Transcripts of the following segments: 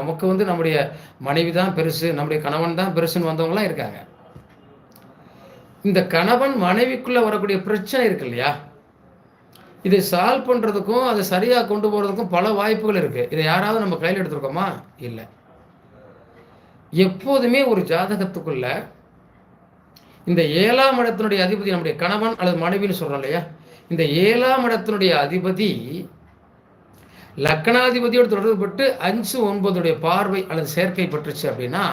நமக்கு வந்து நம்முடைய மனைவி தான் பெருசு, நம்முடைய கணவன் தான் பெருசுன்னு வந்தவங்கலாம் இருக்காங்க. இந்த கணவன் மனைவிக்குள்ள வரக்கூடிய பிரச்சனை இருக்கு இல்லையா? இதை சால்வ் பண்றதுக்கும், அதை சரியா கொண்டு போறதுக்கும் பல வாய்ப்புகள் இருக்கு. இதை யாராவது நம்ம கையில எடுத்திருக்கோமா? இல்ல. எப்போதுமே ஒரு ஜாதகத்துக்குள்ள இந்த 7ஆம் இடத்தினுடைய அதிபதி நம்முடைய கணவன் அல்லது மனைவின்னு சொல்றோம் இல்லையா? இந்த 7ஆம் இடத்தினுடைய அதிபதி லக்னாதிபதியோடு தொடர்புபட்டு 5, 9 பார்வை அல்லது சேர்க்கை பெற்றுச்சு அப்படின்னா,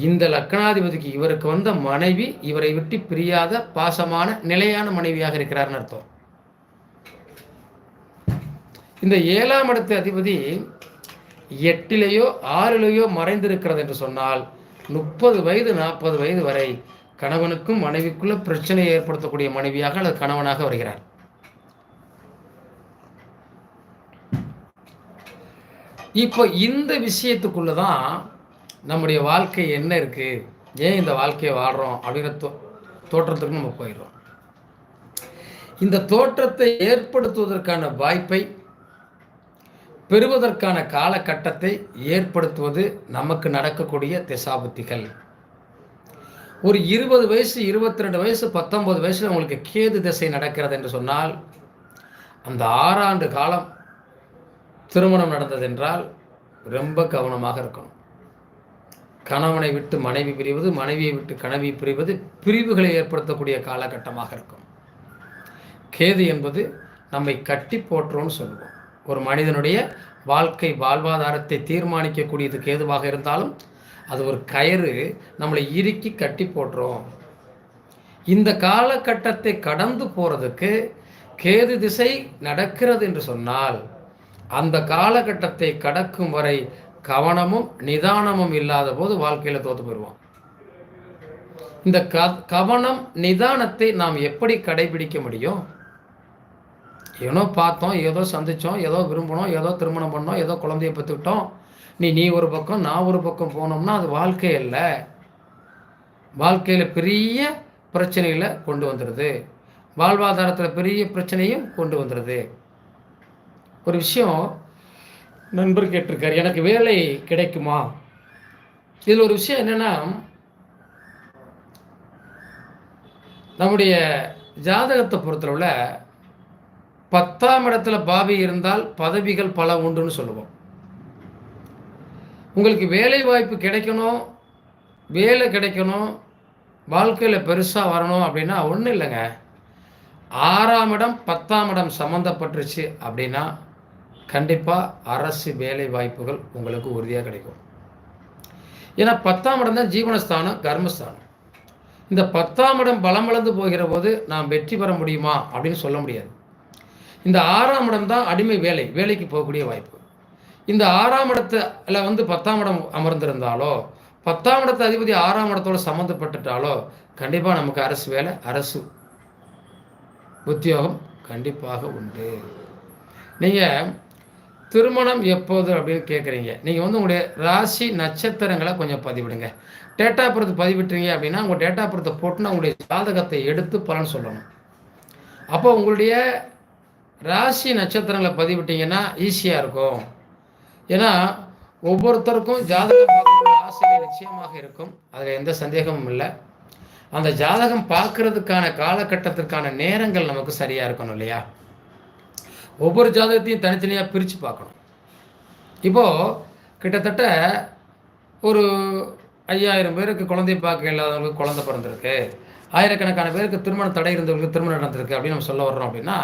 இந்த லக்னாதிபதிக்கு இவருக்கு வந்த மனைவி இவரை விட்டு பிரியாத பாசமான நிலையான மனைவியாக இருக்கிறார்னு அர்த்தம். இந்த 7ஆம் இடத்து அதிபதி 8லேயோ 6லேயோ மறைந்திருக்கிறது என்று சொன்னால் 30 வயது 40 வயது வரை கணவனுக்கும் மனைவிக்குள்ள பிரச்சனையை ஏற்படுத்தக்கூடிய மனைவியாக அல்லது கணவனாக வருகிறார். இப்போ இந்த விஷயத்துக்குள்ளதான் நம்முடைய வாழ்க்கை என்ன இருக்கு, ஏன் இந்த வாழ்க்கையை வாழ்றோம் அப்படிங்கிற தோற்றத்துக்கு நம்ம போயிடுறோம். இந்த தோற்றத்தை ஏற்படுத்துவதற்கான வாய்ப்பை பெறுவதற்கான காலகட்டத்தை ஏற்படுத்துவது நமக்கு நடக்கக்கூடிய திசாபுத்திகள். ஒரு 20 வயசு 22 வயசு 19 வயசுல உங்களுக்கு கேது திசை நடக்கிறது என்று சொன்னால், அந்த 6 ஆண்டு காலம் திருமணம் நடந்தது என்றால் ரொம்ப கவனமாக இருக்கணும். கணவனை விட்டு மனைவி பிரிவது, மனைவியை விட்டு கணவி பிரிவது பிரிவுகளை ஏற்படுத்தக்கூடிய காலகட்டமாக இருக்கும். கேது என்பது நம்மை கட்டி போற்றோன்னு சொல்லுவோம். ஒரு மனிதனுடைய வாழ்க்கை வாழ்வாதாரத்தை தீர்மானிக்கக்கூடியது கேதுவாக இருந்தாலும் அது ஒரு கயிறு நம்மளை இறுக்கி கட்டி போட்டுரும். இந்த காலகட்டத்தை கடந்து போறதுக்கு கேது திசை நடக்கிறது என்று சொன்னால், அந்த காலகட்டத்தை கடக்கும் வரை கவனமும் நிதானமும் இல்லாத போது வாழ்க்கையில் தோத்து போயிடுவோம். இந்த கவனம் நிதானத்தை நாம் எப்படி கடைபிடிக்க முடியும்? ஏதோ பார்த்தோம், ஏதோ சந்தித்தோம், ஏதோ விரும்பினோம், ஏதோ திருமணம் பண்ணோம், ஏதோ குழந்தைய பெற்றுக்கிட்டோம், நீ ஒரு பக்கம் நான் ஒரு பக்கம் போனோம்னா அது வாழ்க்கை இல்லை. வாழ்க்கையில் பெரிய பிரச்சனைகளை கொண்டு வந்துடுது, வாழ்வாதாரத்தில் பெரிய பிரச்சனையும் கொண்டு வந்துடுது. ஒரு விஷயம் நண்பர் கேட்டிருக்காரு, எனக்கு வேலை கிடைக்குமா? இதில் ஒரு விஷயம் என்னன்னா, நம்முடைய ஜாதகத்தை பொறுத்தளவுல 10ஆம் இடத்துல பாவி இருந்தால் பதவிகள் பல உண்டுன்னு சொல்லுவோம். உங்களுக்கு வேலை வாய்ப்பு கிடைக்கணும், வேலை கிடைக்கணும், வாழ்க்கையில் பெருசாக வரணும் அப்படின்னா ஒன்றும் இல்லைங்க. 6ஆம் இடம் 10ஆம் இடம் சம்மந்தப்பட்டுருச்சு அப்படின்னா கண்டிப்பாக அரசு வேலை வாய்ப்புகள் உங்களுக்கு உறுதியாக கிடைக்கும். ஏன்னா 10ஆம் இடம் தான் ஜீவனஸ்தானம், கர்மஸ்தானம். இந்த 10ஆம் இடம் பலமிழந்து போகிற போது நாம் வெற்றி பெற முடியுமா அப்படின்னு சொல்ல முடியாது. இந்த 6ஆம் இடம் தான் அடிமை வேலை, வேலைக்கு போகக்கூடிய வாய்ப்பு. இந்த 6ஆம் இடத்துல வந்து 10ஆம் இடம் அமர்ந்திருந்தாலோ, 10ஆம் இடத்து அதிபதி 6ஆம் இடத்தோடு சம்மந்தப்பட்டுட்டாலோ கண்டிப்பாக நமக்கு அரசு வேலை, அரசு உத்தியோகம் கண்டிப்பாக உண்டு. நீங்கள் திருமணம் எப்போது அப்படின்னு கேட்குறீங்க. நீங்கள் வந்து உங்களுடைய ராசி நட்சத்திரங்களை கொஞ்சம் பதிவிடுங்க. டேட்டா பர்த் பதிவிட்டுறீங்க அப்படின்னா உங்கள் டேட்டா பர்த்தை போட்டுன்னா உங்களுடைய ஜாதகத்தை எடுத்து பலன் சொல்லணும். அப்போ உங்களுடைய ராசி நட்சத்திரங்களை பதிவிட்டீங்கன்னா ஈஸியாக இருக்கும். ஏன்னா ஒவ்வொருத்தருக்கும் ஜாதகம் பார்க்கக்கூடிய ஆசைகள் நிச்சயமாக இருக்கும், அதில் எந்த சந்தேகமும் இல்லை. அந்த ஜாதகம் பார்க்கறதுக்கான காலகட்டத்திற்கான நேரங்கள் நமக்கு சரியாக இருக்கணும் இல்லையா? ஒவ்வொரு ஜாதகத்தையும் தனித்தனியாக பிரித்து பார்க்கணும். இப்போது கிட்டத்தட்ட ஒரு 5000 பேருக்கு குழந்தை பார்க்க இல்லாதவங்களுக்கு குழந்தை பிறந்திருக்கு, ஆயிரக்கணக்கான பேருக்கு திருமண தடை இருந்தவங்களுக்கு திருமணம் நடந்திருக்கு அப்படின்னு நம்ம சொல்ல வர்றோம். அப்படின்னா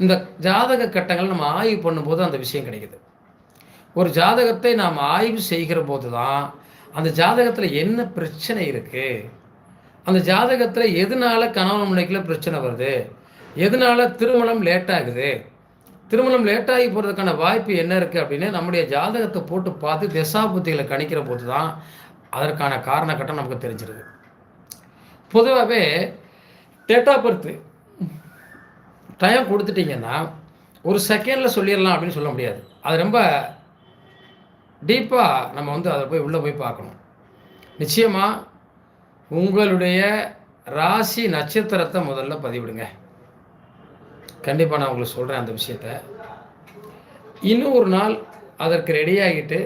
இந்த ஜாதக கட்டங்கள் நம்ம ஆய்வு பண்ணும்போது அந்த விஷயம் கிடைக்குது. ஒரு ஜாதகத்தை நாம் ஆய்வு செய்கிற போது தான் அந்த ஜாதகத்தில் என்ன பிரச்சனை இருக்குது, அந்த ஜாதகத்தில் எதனால கணவன் மனைவிக்குள்ள பிரச்சனை வருது, எதனால திருமணம் லேட் ஆகுது, திருமணம் லேட்டாகி போகிறதுக்கான வாய்ப்பு என்ன இருக்குது அப்படின்னு நம்முடைய ஜாதகத்தை போட்டு பார்த்து திசாபுத்திகளை கணிக்கிற போது தான் அதற்கான காரணக்கட்டம் நமக்கு தெரிஞ்சிருது. பொதுவாகவே டேட் ஆஃப் பர்த் டைம் கொடுத்துட்டிங்கன்னா ஒரு செகண்டில் சொல்லிடலாம் அப்படின்னு சொல்ல முடியாது. அது ரொம்ப டீப்பாக நம்ம வந்து அதை போய் உள்ளே போய் பார்க்கணும். நிச்சயமாக உங்களுடைய ராசி நட்சத்திரத்தை முதல்ல பதிவிடுங்க. கண்டிப்பாக நான் உங்களுக்கு சொல்கிறேன் அந்த விஷயத்தை. இன்னும் ஒரு நாள் அதற்கு ரெடியாகிட்டு